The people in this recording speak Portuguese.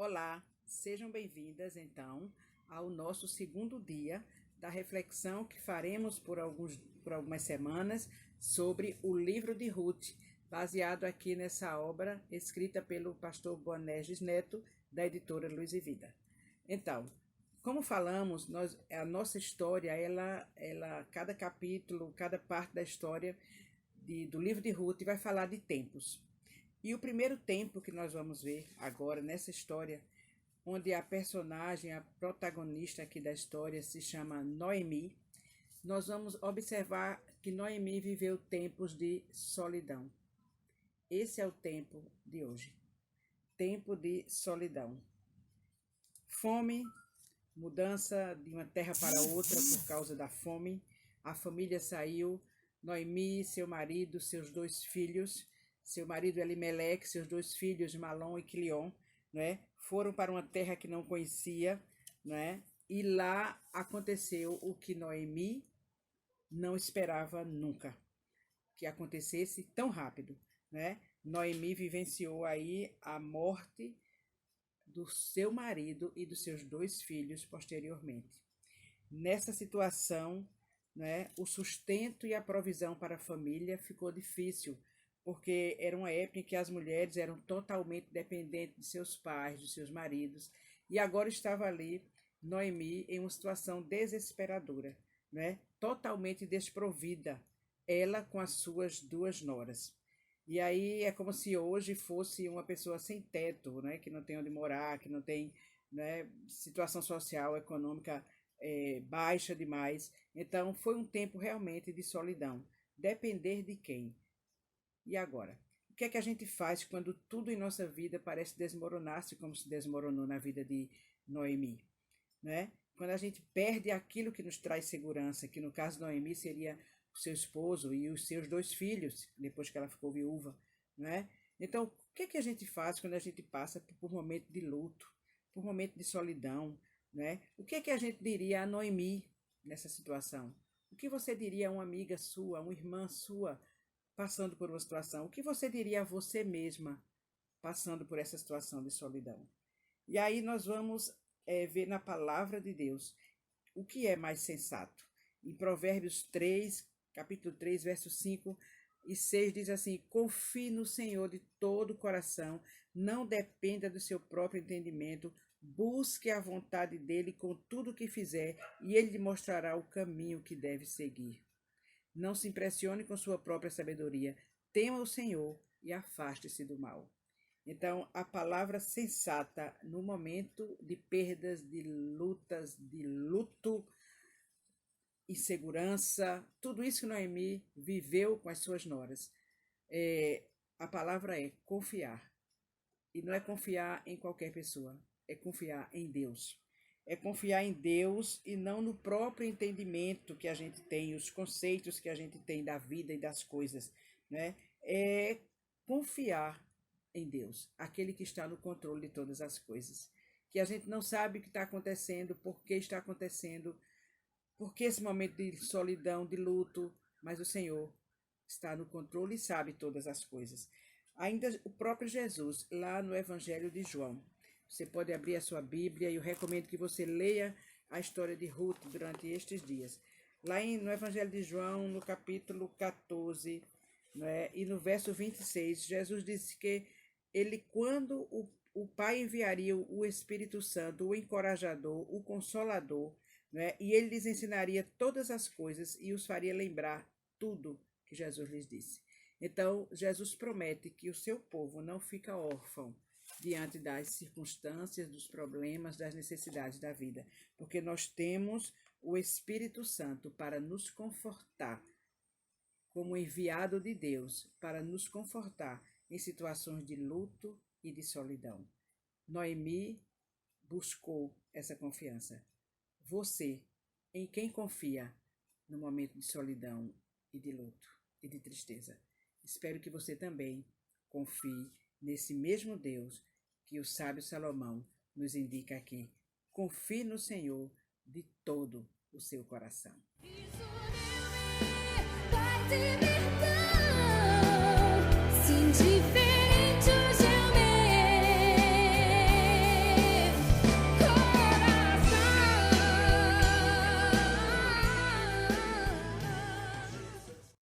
Olá, sejam bem-vindas então ao nosso segundo dia da reflexão que faremos por algumas semanas sobre o livro de Ruth, baseado aqui nessa obra escrita pelo pastor Boanerges Neto, da editora Luz e Vida. Então, como falamos, a nossa história, cada capítulo, cada parte da história do livro de Ruth vai falar de tempos. E o primeiro tempo que nós vamos ver agora nessa história, onde a personagem, a protagonista aqui da história se chama Noemi, nós vamos observar que Noemi viveu tempos de solidão. Esse é o tempo de hoje. Tempo de solidão. Fome, mudança de uma terra para outra por causa da fome. A família saiu, Noemi, seu marido, seus 2 filhos, seu marido Elimeleque, seus 2 filhos, Malom e Quilion, né, foram para uma terra que não conhecia, né, e lá aconteceu o que Noemi não esperava nunca, que acontecesse tão rápido, né? Noemi vivenciou aí a morte do seu marido e dos seus 2 filhos posteriormente. Nessa situação, né, o sustento e a provisão para a família ficou difícil, porque era uma época em que as mulheres eram totalmente dependentes de seus pais, de seus maridos, e agora estava ali Noemi em uma situação desesperadora, né? Totalmente desprovida, ela com as suas 2 noras. E aí é como se hoje fosse uma pessoa sem teto, né? Que não tem onde morar, que não tem, né, situação social, econômica baixa demais. Então foi um tempo realmente de solidão. Depender de quem? E agora? O que é que a gente faz quando tudo em nossa vida parece desmoronar-se como se desmoronou na vida de Noemi, né? Quando a gente perde aquilo que nos traz segurança, que no caso de Noemi seria o seu esposo e os seus 2 filhos, depois que ela ficou viúva, né? Então, o que é que a gente faz quando a gente passa por um momento de luto, por um momento de solidão, né? O que é que a gente diria a Noemi nessa situação? O que você diria a uma amiga sua, a uma irmã sua, passando por uma situação? O que você diria a você mesma passando por essa situação de solidão? E aí nós vamos ver na palavra de Deus o que é mais sensato. Em Provérbios 3, capítulo 3, versos 5 e 6 diz assim: confie no Senhor de todo o coração, não dependa do seu próprio entendimento, busque a vontade dele com tudo o que fizer e ele lhe mostrará o caminho que deve seguir. Não se impressione com sua própria sabedoria. Tema o Senhor e afaste-se do mal. Então, a palavra sensata no momento de perdas, de lutas, de luto, insegurança, tudo isso que Noemi viveu com as suas noras. A palavra é confiar. E não é confiar em qualquer pessoa, é confiar em Deus. É confiar em Deus e não no próprio entendimento que a gente tem, os conceitos que a gente tem da vida e das coisas, né? É confiar em Deus, aquele que está no controle de todas as coisas. Que a gente não sabe o que está acontecendo, por que está acontecendo, por que esse momento de solidão, de luto, mas o Senhor está no controle e sabe todas as coisas. Ainda o próprio Jesus, lá no Evangelho de João. Você pode abrir a sua Bíblia e eu recomendo que você leia a história de Ruth durante estes dias. Lá no Evangelho de João, no capítulo 14, né, e no verso 26, Jesus disse que quando o Pai enviaria o Espírito Santo, o encorajador, o consolador, né, e ele lhes ensinaria todas as coisas e os faria lembrar tudo que Jesus lhes disse. Então, Jesus promete que o seu povo não fica órfão diante das circunstâncias, dos problemas, das necessidades da vida, porque nós temos o Espírito Santo para nos confortar, como enviado de Deus, para nos confortar em situações de luto e de solidão. Noemi buscou essa confiança. Você, em quem confia no momento de solidão e de luto e de tristeza? Espero que você também confie nesse mesmo Deus que o sábio Salomão nos indica aqui. Confie no Senhor de todo o seu coração. Isso deu-me, Pai,